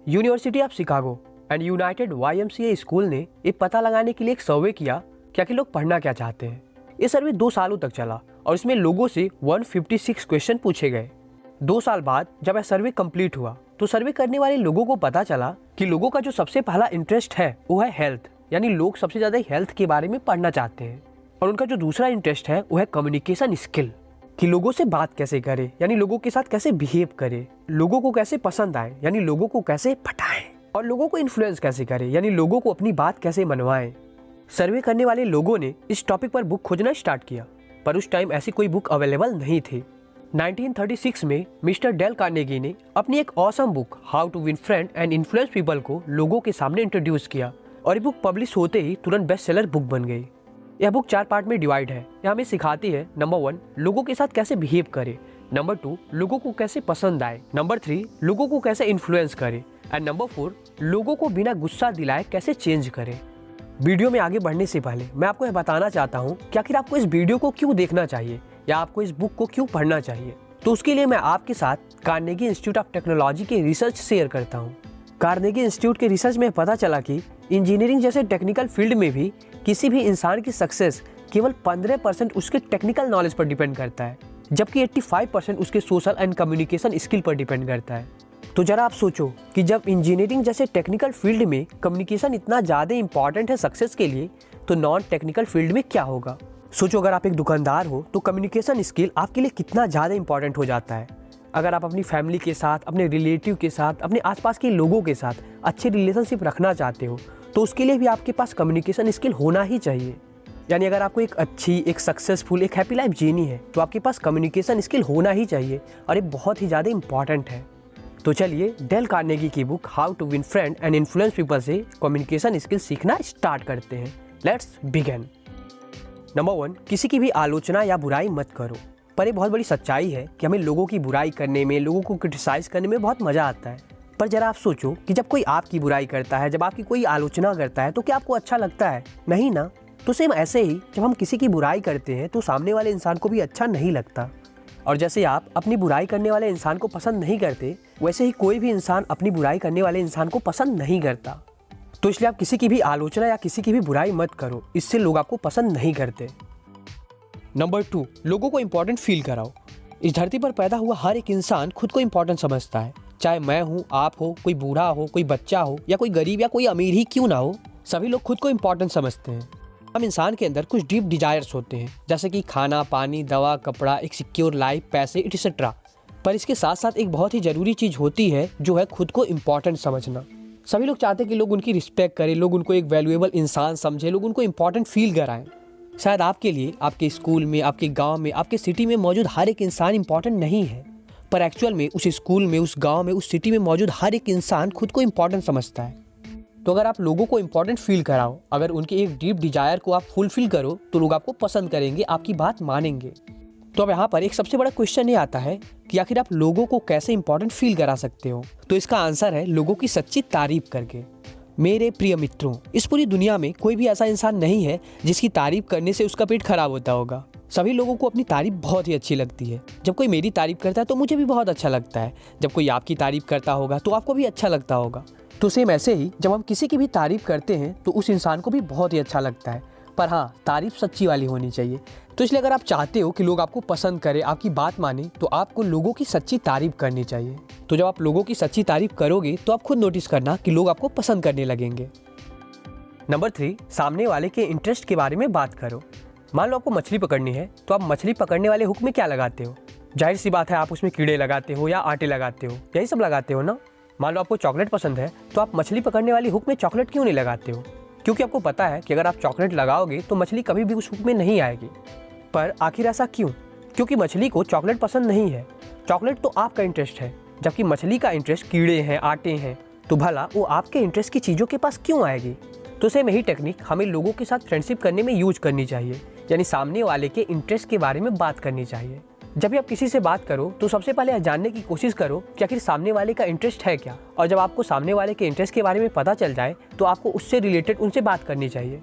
University of Chicago and United YMCA school ने ये पता लगाने के लिए एक सर्वे किया कि लोग पढ़ना क्या चाहते हैं। ये सर्वे 2 सालों तक चला और इसमें लोगों से 156 क्वेश्चन पूछे गए। 2 साल बाद जब यह सर्वे कंप्लीट हुआ तो सर्वे करने वाले लोगों को पता चला कि लोगों का जो सबसे पहला इंटरेस्ट है वो है हेल्थ, यानी लोग सबसे ज़्यादा हेल्थ के बारे में पढ़ना चाहते हैं। और उनका जो दूसरा इंटरेस्ट है वो है कम्युनिकेशन स्किल, कि लोगों से बात कैसे करे, यानी लोगों के साथ कैसे बिहेव करे, लोगों को कैसे पसंद आए, यानी लोगों को कैसे पटाएं, और लोगों को इन्फ्लुएंस कैसे करे, यानी लोगों को अपनी बात कैसे मनवाएं। सर्वे करने वाले लोगों ने इस टॉपिक पर बुक खोजना स्टार्ट किया, पर उस टाइम ऐसी कोई बुक अवेलेबल नहीं थी। 1936 में मिस्टर डेल कार्नेगी ने अपनी एक awesome book how to win friend and influence people को लोगों के सामने इंट्रोड्यूस किया और ये बुक पब्लिश होते ही तुरंत बेस्ट सेलर बुक बन गई। यह बुक 4 पार्ट में डिवाइड है। यह हमें सिखाती है नंबर 1 लोगों के साथ कैसे बिहेव करे, नंबर 2 लोगों को कैसे पसंद आए, नंबर 3 लोगों को कैसे इन्फ्लुएंस करे एंड नंबर 4 लोगों को बिना गुस्सा दिलाए कैसे चेंज करे। वीडियो में आगे बढ़ने से पहले मैं आपको यह बताना चाहता हूँ कि आखिर आपको इस वीडियो को क्यों देखना चाहिए या आपको इस बुक को क्यों पढ़ना चाहिए। तो उसके लिए मैं आपके साथ कार्नेगी इंस्टीट्यूट ऑफ टेक्नोलॉजी के रिसर्च शेयर करता हूँ। कार्नेगी इंस्टीट्यूट के रिसर्च में पता चला कि इंजीनियरिंग जैसे टेक्निकल फील्ड में भी किसी भी इंसान की सक्सेस केवल 15% उसके टेक्निकल नॉलेज पर डिपेंड करता है, जबकि 85% उसके सोशल एंड कम्युनिकेशन स्किल पर डिपेंड करता है। तो जरा आप सोचो कि जब इंजीनियरिंग जैसे टेक्निकल फील्ड में कम्युनिकेशन इतना ज़्यादा इंपॉर्टेंट है सक्सेस के लिए, तो नॉन टेक्निकल फील्ड में क्या होगा। सोचो अगर आप एक दुकानदार हो तो कम्युनिकेशन स्किल आपके लिए कितना ज़्यादा इंपॉर्टेंट हो जाता है। अगर आप अपनी फैमिली के साथ, अपने रिलेटिव के साथ, अपने आसपास के लोगों के साथ अच्छे रिलेशनशिप रखना चाहते हो तो उसके लिए भी आपके पास कम्युनिकेशन स्किल होना ही चाहिए। यानी अगर आपको एक अच्छी, एक सक्सेसफुल, एक हैप्पी लाइफ जीनी है तो आपके पास कम्युनिकेशन स्किल होना ही चाहिए और ये बहुत ही ज़्यादा इंपॉर्टेंट है। तो चलिए डेल कार्नेगी की book how to win friend and influence people से कम्युनिकेशन स्किल सीखना स्टार्ट करते हैं। Let's begin. नंबर 1, किसी की भी आलोचना या बुराई मत करो। पर ये बहुत बड़ी सच्चाई है कि हमें लोगों की बुराई करने में, लोगों को क्रिटिसाइज करने में बहुत मज़ा आता है। पर जरा आप सोचो कि जब कोई आपकी बुराई करता है, जब आपकी कोई आलोचना करता है तो क्या आपको अच्छा लगता है? नहीं ना। तो सेम ऐसे ही जब हम किसी की बुराई करते हैं तो सामने वाले इंसान को भी अच्छा नहीं लगता। और जैसे आप अपनी बुराई करने वाले इंसान को पसंद नहीं करते, वैसे ही कोई भी इंसान अपनी बुराई करने वाले इंसान को पसंद नहीं करता। तो इसलिए आप किसी की भी आलोचना या किसी की भी बुराई मत करो, इससे लोग आपको पसंद नहीं करते। नंबर 2, लोगों को इम्पोर्टेंट फील कराओ। इस धरती पर पैदा हुआ हर एक इंसान खुद को इम्पोर्टेंट समझता है, चाहे मैं हूँ, आप हो, कोई बूढ़ा हो, कोई बच्चा हो या कोई गरीब या कोई अमीर ही क्यों ना हो, सभी लोग खुद को इम्पोर्टेंट समझते हैं। हम इंसान के अंदर कुछ डीप डिजायर्स होते हैं, जैसे कि खाना, पानी, दवा, कपड़ा, एक सिक्योर लाइफ, पैसे, एटसेट्रा। पर इसके साथ साथ एक बहुत ही ज़रूरी चीज़ होती है जो है खुद को इम्पोर्टेंट समझना। सभी लोग चाहते हैं कि लोग उनकी रिस्पेक्ट करें, लोग उनको एक वैल्यूएबल इंसान समझें, लोग उनको इम्पोर्टेंट फील कराएं। शायद आपके लिए आपके स्कूल में, आपके गांव में, आपके सिटी में मौजूद हर एक इंसान इंपॉर्टेंट नहीं है, पर एक्चुअल में उस स्कूल में, उस गांव में, उस सिटी में मौजूद हर एक इंसान खुद को इम्पोर्टेंट समझता है। तो अगर आप लोगों को इम्पोर्टेंट फील कराओ, अगर उनके एक डीप डिजायर को आप फुलफिल करो तो लोग आपको पसंद करेंगे, आपकी बात मानेंगे। तो अब यहाँ पर एक सबसे बड़ा क्वेश्चन ये आता है कि आखिर आप लोगों को कैसे इंपॉर्टेंट फील करा सकते हो। तो इसका आंसर है लोगों की सच्ची तारीफ करके। मेरे प्रिय मित्रों, इस पूरी दुनिया में कोई भी ऐसा इंसान नहीं है जिसकी तारीफ करने से उसका पेट खराब होता होगा। सभी लोगों को अपनी तारीफ बहुत ही अच्छी लगती है। जब कोई मेरी तारीफ करता है तो मुझे भी बहुत अच्छा लगता है, जब कोई आपकी तारीफ करता होगा तो आपको भी अच्छा लगता होगा। तो सेम ऐसे ही जब हम किसी की भी तारीफ करते हैं तो उस इंसान को भी बहुत ही अच्छा लगता है, पर हाँ, तारीफ सच्ची वाली होनी चाहिए। तो इसलिए अगर आप चाहते हो कि लोग आपको पसंद करें, आपकी बात माने, तो आपको लोगों की सच्ची तारीफ करनी चाहिए। तो जब आप लोगों की सच्ची तारीफ करोगे तो आप खुद नोटिस करना कि लोग आपको पसंद करने लगेंगे। नंबर 3, सामने वाले के इंटरेस्ट के बारे में बात करो। मान लो आपको मछली पकड़नी है तो आप मछली पकड़ने वाले हुक में क्या लगाते हो? जाहिर सी बात है आप उसमें कीड़े लगाते हो या आटे लगाते हो, यही सब लगाते हो ना। मान लो आपको चॉकलेट पसंद है तो आप मछली पकड़ने वाली हुक में चॉकलेट क्यों नहीं लगाते हो? क्योंकि आपको पता है कि अगर आप चॉकलेट लगाओगे तो मछली कभी भी उस हुक में नहीं आएगी। पर आखिर ऐसा क्यों? क्योंकि मछली को चॉकलेट पसंद नहीं है। चॉकलेट तो आपका इंटरेस्ट है, जबकि मछली का इंटरेस्ट कीड़े हैं, आटे हैं। तो भला वो आपके इंटरेस्ट की चीज़ों के पास क्यों आएगी? तो सेम यही टेक्निक हमें लोगों के साथ फ्रेंडशिप करने में यूज करनी चाहिए, यानी सामने वाले के इंटरेस्ट के बारे में बात करनी चाहिए। जब भी आप किसी से बात करो तो सबसे पहले यह जानने की कोशिश करो कि आखिर सामने वाले का इंटरेस्ट है क्या, और जब आपको सामने वाले के इंटरेस्ट के बारे में पता चल जाए तो आपको उससे रिलेटेड उनसे बात करनी चाहिए।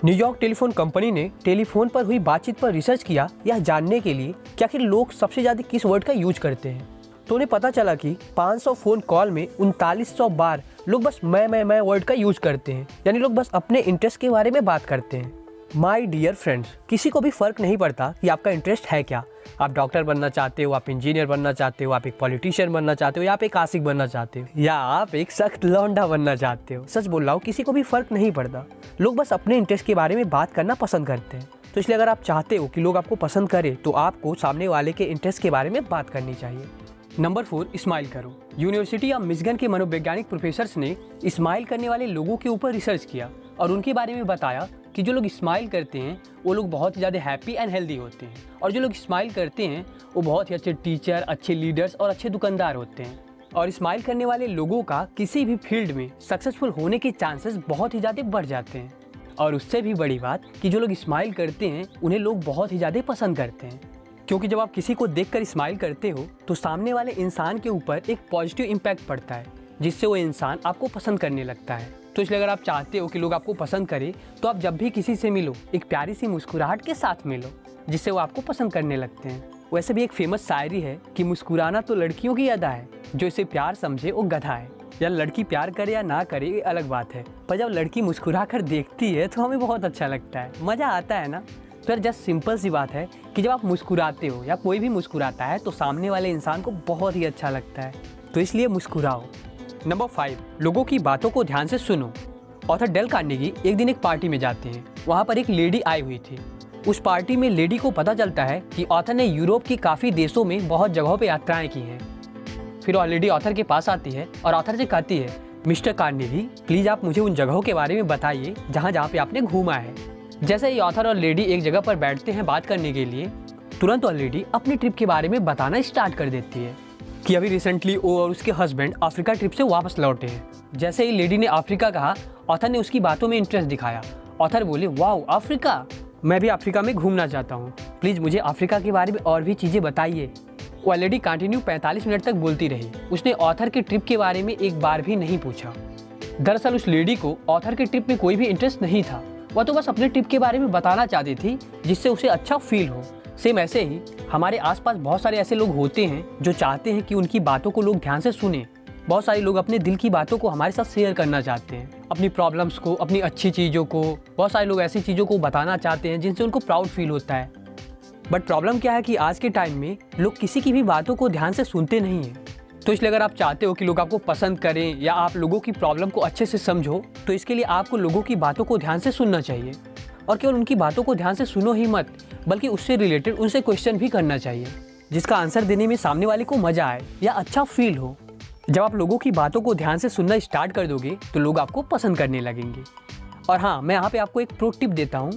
न्यूयॉर्क टेलीफोन कंपनी ने टेलीफोन पर हुई बातचीत पर रिसर्च किया, यह जानने के लिए कि आखिर लोग सबसे ज़्यादा किस वर्ड का यूज करते हैं। तो उन्हें पता चला कि 500 फ़ोन कॉल में 3900 बार लोग बस मैं वर्ड का यूज करते हैं, यानी लोग बस अपने इंटरेस्ट के बारे में बात करते हैं। माय डियर फ्रेंड्स, किसी को भी फ़र्क नहीं पड़ता कि आपका इंटरेस्ट है क्या। आप डॉक्टर बनना चाहते हो, आप इंजीनियर बनना चाहते हो, आप एक पॉलिटिशियन बनना चाहते हो, या आप एक आशिक बनना चाहते हो, या आप एक सख्त लौंडा बनना चाहते हो। सच बोल रहा हूँ, किसी को भी फ़र्क नहीं पड़ता। लोग बस अपने इंटरेस्ट के बारे में बात करना पसंद करते हैं। तो इसलिए अगर आप चाहते हो कि लोग आपको पसंद करें तो आपको सामने वाले के इंटरेस्ट के बारे में बात करनी चाहिए। नंबर 4, स्माइल करो। यूनिवर्सिटी ऑफ मिशिगन के मनोवैज्ञानिक प्रोफेसर्स ने स्माइल करने वाले लोगों के ऊपर रिसर्च किया और उनके बारे में बताया कि जो लोग स्माइल करते हैं वो लोग बहुत ही ज़्यादा हैप्पी एंड हेल्दी होते हैं, और जो लोग स्माइल करते हैं वो बहुत ही अच्छे टीचर, अच्छे लीडर्स और अच्छे दुकानदार होते हैं। और स्माइल करने वाले लोगों का किसी भी फील्ड में सक्सेसफुल होने के चांसेस बहुत ही ज़्यादा बढ़ जाते हैं। और उससे भी बड़ी बात कि जो लोग स्माइल करते हैं उन्हें लोग बहुत ही ज़्यादा पसंद करते हैं, क्योंकि जब आप किसी को देखकर स्माइल करते हो तो सामने वाले इंसान के ऊपर एक पॉजिटिव इम्पैक्ट पड़ता है, जिससे वो इंसान आपको पसंद करने लगता है। तो इसलिए अगर आप चाहते हो कि लोग आपको पसंद करें तो आप जब भी किसी से मिलो एक प्यारी सी मुस्कुराहट के साथ मिलो, जिससे वो आपको पसंद करने लगते हैं। वैसे भी एक फेमस शायरी है कि मुस्कुराना तो लड़कियों की अदा है, जो इसे प्यार समझे वो गधा है। या लड़की प्यार करे या ना करे ये अलग बात है, पर जब लड़की मुस्कुरा कर देखती है तो हमें बहुत अच्छा लगता है, मज़ा आता है ना। तो यार जस्ट सिंपल सी बात है कि जब आप मुस्कुराते हो या कोई भी मुस्कुराता है तो सामने वाले इंसान को बहुत ही अच्छा लगता है, तो इसलिए मुस्कुराओ। नंबर 5, लोगों की बातों को ध्यान से सुनो। ऑथर डेल कार्नेगी एक दिन एक पार्टी में जाते हैं। वहाँ पर एक लेडी आई हुई थी। उस पार्टी में लेडी को पता चलता है कि ऑथर ने यूरोप की काफ़ी देशों में बहुत जगहों पर यात्राएँ की हैं। फिर वो लेडी ऑथर के पास आती है और ऑथर से कहती है, मिस्टर कार्नेगी प्लीज़ आप मुझे उन जगहों के बारे में बताइए जहाँ पे आपने घूमा है। जैसे ही ऑथर और लेडी एक जगह पर बैठते हैं बात करने के लिए, तुरंत वो लेडी अपनी ट्रिप के बारे में बताना स्टार्ट कर देती है कि अभी रिसेंटली वो और उसके हस्बैंड अफ्रीका ट्रिप से वापस लौटे हैं। जैसे ही लेडी ने अफ्रीका कहा, ऑथर ने उसकी बातों में इंटरेस्ट दिखाया। ऑथर बोले, वाओ अफ्रीका, मैं भी अफ्रीका में घूमना चाहता हूँ, प्लीज़ मुझे अफ्रीका के बारे में और भी चीज़ें बताइए। वो लेडी कंटिन्यू 45 मिनट तक बोलती रही। उसने ऑथर के ट्रिप के बारे में एक बार भी नहीं पूछा। दरअसल उस लेडी को ऑथर के ट्रिप में कोई भी इंटरेस्ट नहीं था, वह तो बस अपने ट्रिप के बारे में बताना चाहती थी जिससे उसे अच्छा फील हो। सेम ऐसे ही हमारे आसपास बहुत सारे ऐसे लोग होते हैं जो चाहते हैं कि उनकी बातों को लोग ध्यान से सुनें। बहुत सारे लोग अपने दिल की बातों को हमारे साथ शेयर करना चाहते हैं, अपनी प्रॉब्लम्स को, अपनी अच्छी चीज़ों को। बहुत सारे लोग ऐसी चीज़ों को बताना चाहते हैं जिनसे उनको प्राउड फील होता है। बट प्रॉब्लम क्या है कि आज के टाइम में लोग किसी की भी बातों को ध्यान से सुनते नहीं हैं। तो इसलिए अगर आप चाहते हो कि लोग आपको पसंद करें या आप लोगों की प्रॉब्लम को अच्छे से समझो, तो इसके लिए आपको लोगों की बातों को ध्यान से सुनना चाहिए। और केवल उनकी बातों को ध्यान से सुनो ही मत, बल्कि उससे रिलेटेड उनसे क्वेश्चन भी करना चाहिए, जिसका आंसर देने में सामने वाले को मज़ा आए या अच्छा फील हो। जब आप लोगों की बातों को ध्यान से सुनना स्टार्ट कर दोगे तो लोग आपको पसंद करने लगेंगे। और हाँ, मैं यहाँ पे आपको एक प्रो टिप देता हूँ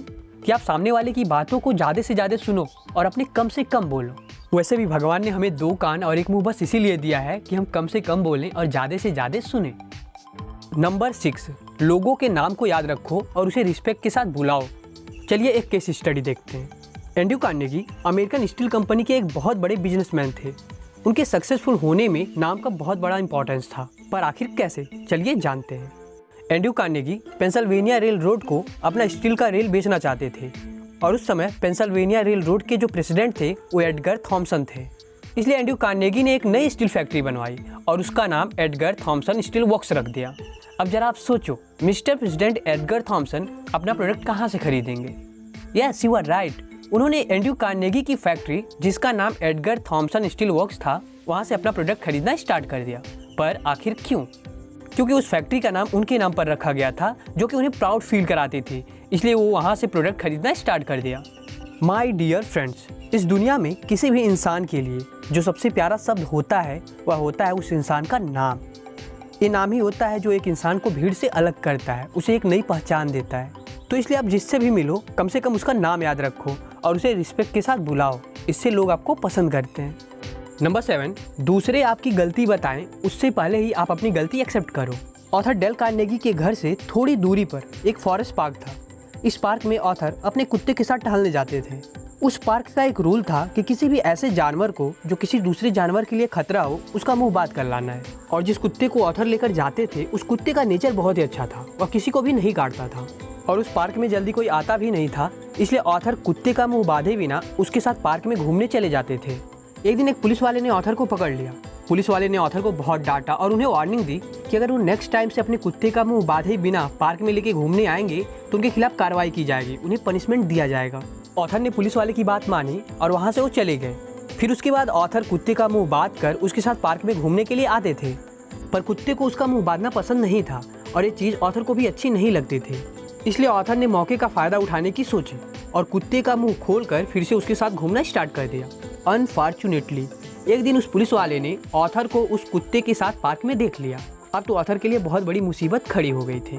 कि आप सामने वाले की बातों को ज़्यादा से ज़्यादा सुनो और अपने कम से कम बोलो। वैसे भी भगवान ने हमें 2 कान और 1 मुंह बस इसीलिए दिया है कि हम कम से कम बोलें और ज़्यादा से ज़्यादा सुने। नंबर 6, लोगों के नाम को याद रखो और उसे रिस्पेक्ट के साथ बुलाओ। चलिए एक केस स्टडी देखते हैं। Andrew Carnegie American steel company के एक बहुत बड़े बिजनेसमैन थे। उनके सक्सेसफुल होने में नाम का बहुत बड़ा इंपॉर्टेंस था, पर आखिर कैसे, चलिए जानते हैं। Andrew Carnegie Pennsylvania rail road को अपना स्टील का रेल बेचना चाहते थे, और उस समय पेंसिल्वेनिया रेल रोड के जो प्रेसिडेंट थे वो एडगर थॉमसन थे। इसलिए एंड्रयू कार्नेगी ने एक नई स्टील फैक्ट्री बनवाई और उसका नाम एडगर थॉमसन स्टील वर्क्स रख दिया। अब जरा आप सोचो, मिस्टर प्रेसिडेंट एडगर थॉमसन अपना प्रोडक्ट कहाँ से खरीदेंगे? यस, यू आर राइट, उन्होंने एंड्रयू कार्नेगी की फैक्ट्री जिसका नाम एडगर थॉमसन स्टील वर्क्स था, वहाँ से अपना प्रोडक्ट खरीदना स्टार्ट कर दिया। पर आखिर क्यों? क्योंकि उस फैक्ट्री का नाम उनके नाम पर रखा गया था, जो कि उन्हें प्राउड फील कराती थी, इसलिए वो वहाँ से प्रोडक्ट खरीदना स्टार्ट कर दिया। माय डियर फ्रेंड्स, इस दुनिया में किसी भी इंसान के लिए जो सबसे प्यारा शब्द होता है वह होता है उस इंसान का नाम। ये नाम ही होता है जो एक इंसान को भीड़ से अलग करता है, उसे एक नई पहचान देता है। तो इसलिए आप जिससे भी मिलो कम से कम उसका नाम याद रखो और उसे रिस्पेक्ट के साथ बुलाओ, इससे लोग आपको पसंद करते हैं। नंबर 7, दूसरे आपकी गलती बताएं उससे पहले ही आप अपनी गलती एक्सेप्ट करो। ऑथर डेल कार्नेगी के घर से थोड़ी दूरी पर एक फॉरेस्ट पार्क था। इस पार्क में ऑथर अपने कुत्ते के साथ टहलने जाते थे। उस पार्क का एक रूल था कि किसी भी ऐसे जानवर को जो किसी दूसरे जानवर के लिए खतरा हो, उसका मुंह बात कर लाना है। और जिस कुत्ते को ऑथर लेकर जाते थे उस कुत्ते का नेचर बहुत ही अच्छा था, वह किसी को भी नहीं काटता था और उस पार्क में जल्दी कोई आता भी नहीं था, इसलिए ऑथर कुत्ते का मुंह बांधे बिना उसके साथ पार्क में घूमने चले जाते थे। एक दिन एक पुलिस वाले ने ऑथर को पकड़ लिया। पुलिस वाले ने ऑथर को बहुत डांटा और उन्हें वार्निंग दी कि अगर वो नेक्स्ट टाइम से अपने कुत्ते का मुंह बांधे बिना पार्क में लेके घूमने आएंगे तो उनके खिलाफ कार्रवाई की जाएगी, उन्हें पनिशमेंट दिया जाएगा। ऑथर ने पुलिस वाले की बात मानी और वहाँ से वो चले गए। फिर उसके बाद ऑथर कुत्ते का मुंह बांध कर उसके साथ पार्क में घूमने के लिए आते थे, पर कुत्ते को उसका मुंह बांधना पसंद नहीं था और ये चीज़ ऑथर को भी अच्छी नहीं लगती थी। इसलिए ऑथर ने मौके का फ़ायदा उठाने की सोची और कुत्ते का मुंह खोलकर फिर से उसके साथ घूमना स्टार्ट कर दिया। अनफॉर्चुनेटली एक दिन उस पुलिस वाले ने ऑथर को उस कुत्ते के साथ पार्क में देख लिया। अब तो ऑथर के लिए बहुत बड़ी मुसीबत खड़ी हो गई थी।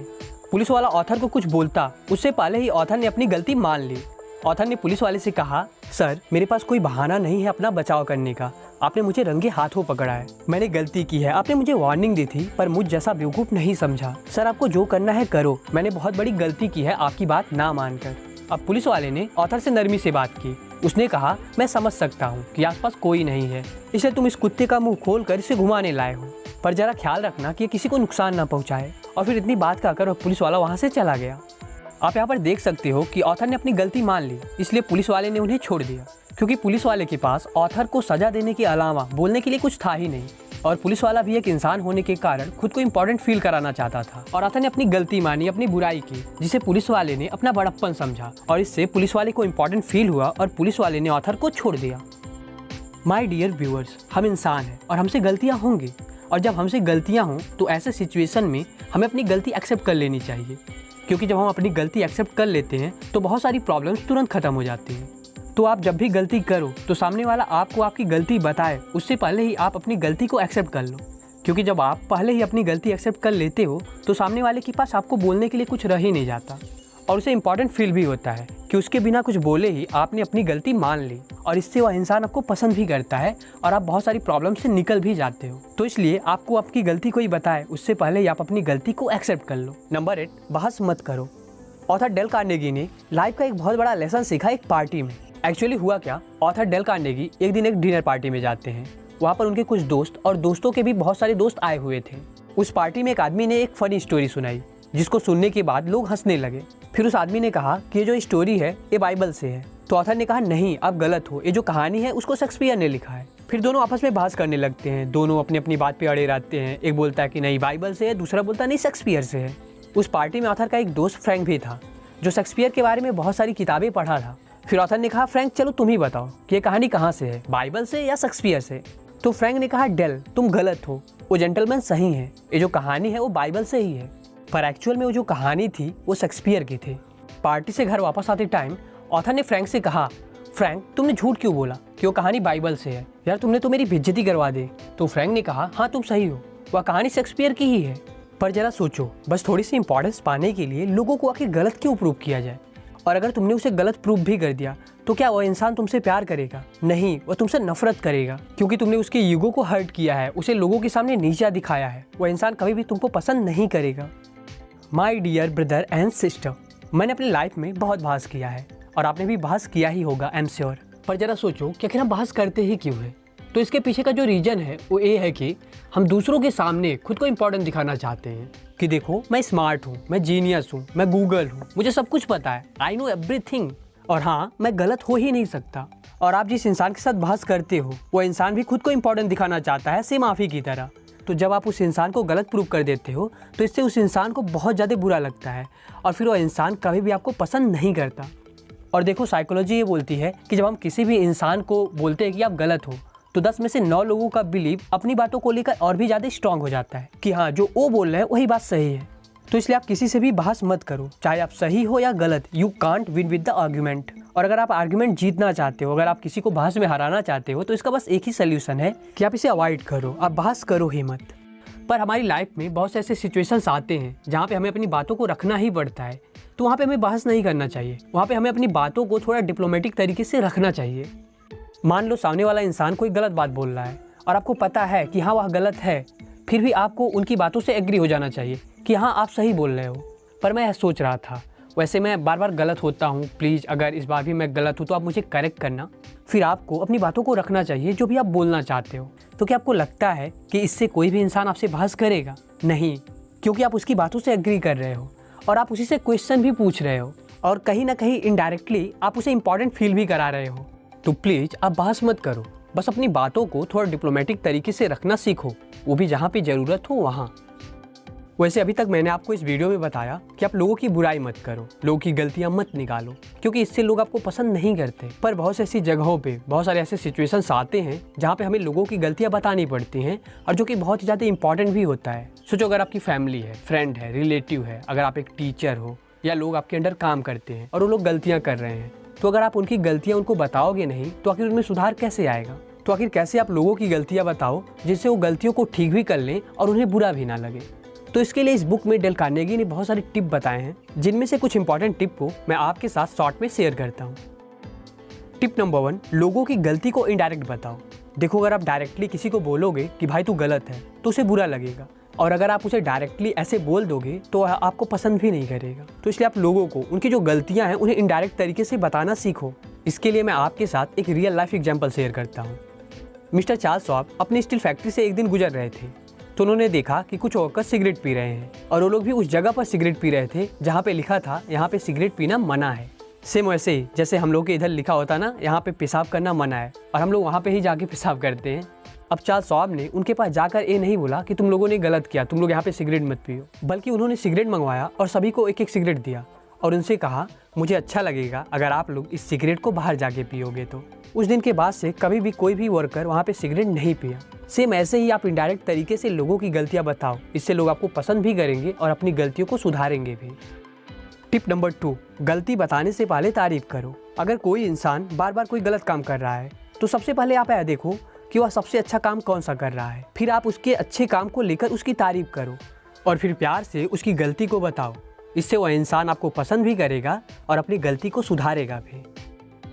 पुलिस वाला ऑथर को कुछ बोलता उससे पहले ही ऑथर ने अपनी गलती मान ली। ऑथर ने पुलिस वाले से कहा, सर मेरे पास कोई बहाना नहीं है अपना बचाव करने का, आपने मुझे रंगे हाथों पकड़ा है, मैंने गलती की है, आपने मुझे वार्निंग दी थी पर मुझ जैसा बेवकूफ़ नहीं समझा। सर आपको जो करना है करो, मैंने बहुत बड़ी गलती की है आपकी बात ना मानकर। अब पुलिस वाले ने ऑथर से नरमी से बात की। उसने कहा, मैं समझ सकता हूँ कि आसपास कोई नहीं है, इसलिए तुम इस कुत्ते का मुंह खोलकर इसे घुमाने लाए हो, पर जरा ख्याल रखना कि किसी को नुकसान ना पहुँचाए। और फिर इतनी बात कहकर वह पुलिस वाला वहाँ से चला गया। आप यहाँ पर देख सकते हो कि ऑथर ने अपनी गलती मान ली, इसलिए पुलिस वाले ने उन्हें छोड़ दिया, क्योंकि पुलिस वाले के पास ऑथर को सजा देने के अलावा बोलने के लिए कुछ था ही नहीं। और पुलिस वाला भी एक इंसान होने के कारण खुद को इम्पोर्टेंट फील कराना चाहता था और ऑथर ने अपनी गलती मानी, अपनी बुराई की, जिसे पुलिस वाले ने अपना बड़प्पन समझा और इससे पुलिस वाले को इम्पोर्टेंट फील हुआ और पुलिस वाले ने ऑथर को छोड़ दिया। माय डियर व्यूअर्स, हम इंसान हैं और हमसे गलतियाँ होंगी, और जब हमसे गलतियाँ हों तो ऐसे सिचुएशन में हमें अपनी गलती एक्सेप्ट कर लेनी चाहिए, क्योंकि जब हम अपनी गलती एक्सेप्ट कर लेते हैं तो बहुत सारी प्रॉब्लम्स तुरंत ख़त्म हो जाती हैं। तो आप जब भी गलती करो तो सामने वाला आपको आपकी गलती बताए उससे पहले ही आप अपनी गलती को एक्सेप्ट कर लो, क्योंकि जब आप पहले ही अपनी गलती एक्सेप्ट कर लेते हो तो सामने वाले के पास आपको बोलने के लिए कुछ रह ही नहीं जाता और उसे इम्पॉर्टेंट फील भी होता है कि उसके बिना कुछ बोले ही आपने अपनी गलती मान ली, और इससे वह इंसान आपको पसंद भी करता है और आप बहुत सारी प्रॉब्लम से निकल भी जाते हो। तो इसलिए आपको आपकी गलती कोई बताए उससे पहले ही आप अपनी गलती को एक्सेप्ट कर लो। नंबर 8, बहस मत करो। ऑथर डेल कार्नेगी ने लाइफ का एक बहुत बड़ा लेसन सीखा एक पार्टी में। एक्चुअली हुआ क्या, ऑथर डेल कार्नेगी एक दिन एक डिनर पार्टी में जाते हैं। वहाँ पर उनके कुछ दोस्त और दोस्तों के भी बहुत सारे दोस्त आए हुए थे। उस पार्टी में एक आदमी ने एक फनी स्टोरी सुनाई, जिसको सुनने के बाद लोग हंसने लगे। फिर उस आदमी ने कहा कि ये जो स्टोरी है ये बाइबल से है। तो ऑथर ने कहा, नहीं आप गलत हो, ये जो कहानी है उसको शेक्सपियर ने लिखा है। फिर दोनों आपस में बहस करने लगते हैं, दोनों अपनी अपनी बात पे अड़े रहते हैं। एक बोलता है कि नहीं बाइबल से है, दूसरा बोलता है नहीं शेक्सपियर से है। उस पार्टी में ऑथर का एक दोस्त फ्रैंक भी था, जो शेक्सपियर के बारे में बहुत सारी किताबें पढ़ा था। फिर ऑथर ने कहा, फ्रैंक चलो तुम ही बताओ कि ये कहानी कहाँ से है, बाइबल से या शेक्सपियर से। तो फ्रैंक ने कहा, डेल तुम गलत हो, वो जेंटलमैन सही है, ये जो कहानी है वो बाइबल से ही है। पर एक्चुअल में वो जो कहानी थी वो शेक्सपियर की थी। पार्टी से घर वापस आते टाइम ऑथर ने फ्रैंक से कहा, फ्रैंक तुमने झूठ क्यों बोला कि वो कहानी बाइबल से है, यार तुमने तो मेरी बेइज्जती करवा दी। तो फ्रैंक ने कहा, हाँ तुम सही हो, वह कहानी शेक्सपियर की ही है। पर जरा सोचो, बस थोड़ी सी इंपॉर्टेंस पाने के लिए लोगों को आखिर गलत क्यों प्रूव किया जाए? और अगर तुमने उसे गलत प्रूफ भी कर दिया तो क्या वह इंसान तुमसे प्यार करेगा? नहीं, वह तुमसे नफरत करेगा, क्योंकि तुमने उसके ईगो को हर्ट किया है, उसे लोगों के सामने नीचा दिखाया है। वह इंसान कभी भी तुमको पसंद नहीं करेगा। My dear brother and sister, मैंने अपनी लाइफ में बहुत बहस किया है और आपने भी बहस किया ही होगा, आई एम श्योर। पर जरा सोचो कि आखिर हम बहस करते ही क्यों है? तो इसके पीछे का जो रीज़न है वो ये है कि हम दूसरों के सामने खुद को इम्पोर्टेंट दिखाना चाहते हैं कि देखो मैं स्मार्ट हूँ, मैं जीनियस हूँ, मैं गूगल हूँ, मुझे सब कुछ पता है, आई नो एवरीथिंग, और हाँ मैं गलत हो ही नहीं सकता। और आप जिस इंसान के साथ बहस करते हो वो इंसान भी खुद को इम्पोर्टेंट दिखाना चाहता है, सेम आप ही की तरह। तो जब आप उस इंसान को गलत प्रूव कर देते हो तो इससे उस इंसान को बहुत ज़्यादा बुरा लगता है और फिर वो इंसान कभी भी आपको पसंद नहीं करता। और देखो साइकोलॉजी ये बोलती है कि जब हम किसी भी इंसान को बोलते हैं कि आप गलत हो तो 10 में से 9 लोगों का बिलीव अपनी बातों को लेकर और भी ज़्यादा स्ट्रांग हो जाता है कि हाँ जो वो बोल रहे हैं वही बात सही है। तो इसलिए आप किसी से भी बहस मत करो, चाहे आप सही हो या गलत। You can't win with the argument. और अगर आप आर्ग्यूमेंट जीतना चाहते हो, अगर आप किसी को बहस में हराना चाहते हो तो इसका बस एक ही सोल्यूशन है कि आप इसे अवॉइड करो, आप बहस करो ही मत। पर हमारी लाइफ में बहुत से ऐसे सिचुएशंस आते हैं जहाँ पे हमें अपनी बातों को रखना ही पड़ता है, तो वहाँ पे हमें बहस नहीं करना चाहिए, वहाँ पे हमें अपनी बातों को थोड़ा डिप्लोमेटिक तरीके से रखना चाहिए। मान लो सामने वाला इंसान कोई गलत बात बोल रहा है और आपको पता है कि हाँ वह गलत है, फिर भी आपको उनकी बातों से एग्री हो जाना चाहिए कि हाँ आप सही बोल रहे हो। पर मैं सोच रहा था, वैसे मैं बार बार गलत होता हूँ, प्लीज़ अगर इस बार भी मैं गलत हूँ तो आप मुझे करेक्ट करना। फिर आपको अपनी बातों को रखना चाहिए जो भी आप बोलना चाहते हो। तो क्या आपको लगता है कि इससे कोई भी इंसान आपसे बहस करेगा? नहीं, क्योंकि आप उसकी बातों से एग्री कर रहे हो और आप उसी से क्वेश्चन भी पूछ रहे हो और कहीं ना कहीं इनडायरेक्टली आप उसे इंपॉर्टेंट फील भी करा रहे हो। तो प्लीज़ आप बहस मत करो, बस अपनी बातों को थोड़ा डिप्लोमेटिक तरीके से रखना सीखो, वो भी जहाँ पे ज़रूरत हो वहाँ। वैसे अभी तक मैंने आपको इस वीडियो में बताया कि आप लोगों की बुराई मत करो, लोगों की गलतियां मत निकालो, क्योंकि इससे लोग आपको पसंद नहीं करते। पर बहुत सी ऐसी जगहों पे बहुत सारे ऐसे सिचुएशंस आते हैं जहाँ पे हमें लोगों की गलतियां बतानी पड़ती हैं, और जो कि बहुत ही ज़्यादा इंपॉर्टेंट भी होता है। सोचो अगर आपकी फैमिली है, फ्रेंड है, रिलेटिव है, अगर आप एक टीचर हो या लोग आपके अंडर काम करते हैं और वो लोग गलतियाँ कर रहे हैं, तो अगर आप उनकी गलतियाँ उनको बताओगे नहीं तो आखिर उनमें सुधार कैसे आएगा? तो आखिर कैसे आप लोगों की गलतियाँ बताओ जिससे वो गलतियों को ठीक भी कर लें और उन्हें बुरा भी ना लगे? तो इसके लिए इस बुक में डेल कार्नेगी ने बहुत सारे टिप बताए हैं, जिनमें से कुछ इंपॉर्टेंट टिप को मैं आपके साथ शॉर्ट में शेयर करता हूँ। टिप नंबर 1, लोगों की गलती को इनडायरेक्ट बताओ। देखो, अगर आप डायरेक्टली किसी को बोलोगे कि भाई तू गलत है तो उसे बुरा लगेगा, और अगर आप उसे डायरेक्टली ऐसे बोल दोगे तो आपको पसंद भी नहीं करेगा। तो इसलिए आप लोगों को उनकी जो गलतियाँ हैं उन्हें इनडायरेक्ट तरीके से बताना सीखो। इसके लिए मैं आपके साथ एक रियल लाइफ एग्जाम्पल शेयर करता हूँ। मिस्टर चार्ल्स शॉप अपनी स्टील फैक्ट्री से एक दिन गुजर रहे थे, तो उन्होंने देखा कि कुछ वर्कर्स सिगरेट पी रहे हैं, और वो लोग भी उस जगह पर सिगरेट पी रहे थे जहाँ पे लिखा था यहाँ पे सिगरेट पीना मना है। सेम वैसे ही जैसे हम लोग के इधर लिखा होता ना यहाँ पे पेशाब करना मना है, और हम लोग वहाँ पे ही जाके पेशाब करते हैं। अब चार्ल्स शॉप ने उनके पास जाकर ये नहीं बोला कि तुम लोगों ने गलत किया, तुम लोग यहाँ पे सिगरेट मत पियो, बल्कि उन्होंने सिगरेट मंगवाया और सभी को एक एक सिगरेट दिया और उनसे कहा मुझे अच्छा लगेगा अगर आप लोग इस सिगरेट को बाहर जाके पियोगे। तो उस दिन के बाद से कभी भी कोई भी वर्कर वहाँ पे सिगरेट नहीं पिया। सेम ऐसे ही आप इनडायरेक्ट तरीके से लोगों की गलतियाँ बताओ, इससे लोग आपको पसंद भी करेंगे और अपनी गलतियों को सुधारेंगे भी। टिप नंबर 2, गलती बताने से पहले तारीफ करो। अगर कोई इंसान बार बार कोई गलत काम कर रहा है तो सबसे पहले आप यह देखो कि वह सबसे अच्छा काम कौन सा कर रहा है, फिर आप उसके अच्छे काम को लेकर उसकी तारीफ करो और फिर प्यार से उसकी गलती को बताओ। इससे वह इंसान आपको पसंद भी करेगा और अपनी गलती को सुधारेगा भी।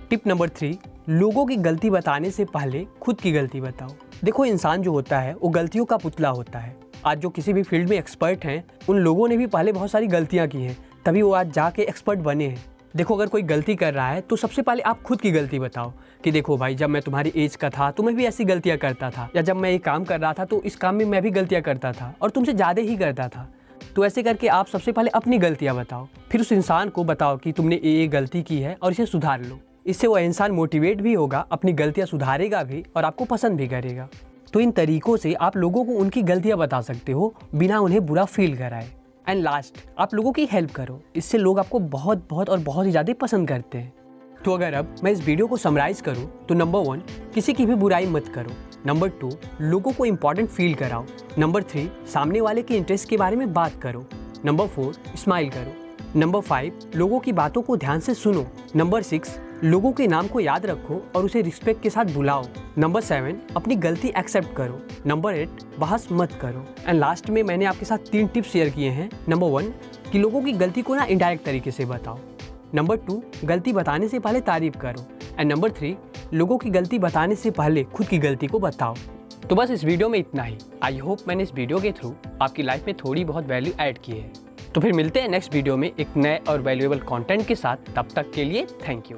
टिप नंबर 3, लोगों की गलती बताने से पहले खुद की गलती बताओ। देखो, इंसान जो होता है वो गलतियों का पुतला होता है। आज जो किसी भी फील्ड में एक्सपर्ट हैं उन लोगों ने भी पहले बहुत सारी गलतियां की हैं, तभी वो आज जाके एक्सपर्ट बने हैं। देखो, अगर कोई गलती कर रहा है तो सबसे पहले आप खुद की गलती बताओ कि देखो भाई, जब मैं तुम्हारी एज का था तो मैं भी ऐसी गलतियां करता था, या जब मैं ये काम कर रहा था तो इस काम में मैं भी गलतियां करता था और तुमसे ज़्यादा ही करता था। तो ऐसे करके आप सबसे पहले अपनी गलतियां बताओ, फिर उस इंसान को बताओ कि तुमने ये गलती की है और इसे सुधार लो। इससे वह इंसान मोटिवेट भी होगा, अपनी गलतियां सुधारेगा भी और आपको पसंद भी करेगा। तो इन तरीकों से आप लोगों को उनकी गलतियां बता सकते हो बिना उन्हें बुरा फील कराए। एंड लास्ट, आप लोगों की हेल्प करो, इससे लोग आपको बहुत बहुत और बहुत ही ज़्यादा पसंद करते हैं। तो अगर अब मैं इस वीडियो को समराइज़ करूं तो नंबर 1, किसी की भी बुराई मत करो। नंबर 2, लोगों को इंपॉर्टेंट फील कराओ। नंबर 3, सामने वाले के इंटरेस्ट के बारे में बात करो। नंबर 4, स्माइल करो। नंबर 5, लोगों की बातों को ध्यान से सुनो। नंबर 6, लोगों के नाम को याद रखो और उसे रिस्पेक्ट के साथ बुलाओ। नंबर 7, अपनी गलती एक्सेप्ट करो। नंबर 8, बहस मत करो। एंड लास्ट में मैंने आपके साथ 3 टिप्स शेयर किए हैं। नंबर 1, कि लोगों की गलती को ना इनडायरेक्ट तरीके से बताओ। नंबर 2, गलती बताने से पहले तारीफ करो। एंड नंबर 3, लोगों की गलती बताने से पहले खुद की गलती को बताओ। तो बस इस वीडियो में इतना ही। आई होप मैंने इस वीडियो के थ्रू आपकी लाइफ में थोड़ी बहुत वैल्यू ऐड की है। तो फिर मिलते हैं नेक्स्ट वीडियो में एक नए और वैल्यूएबल कंटेंट के साथ। तब तक के लिए थैंक यू।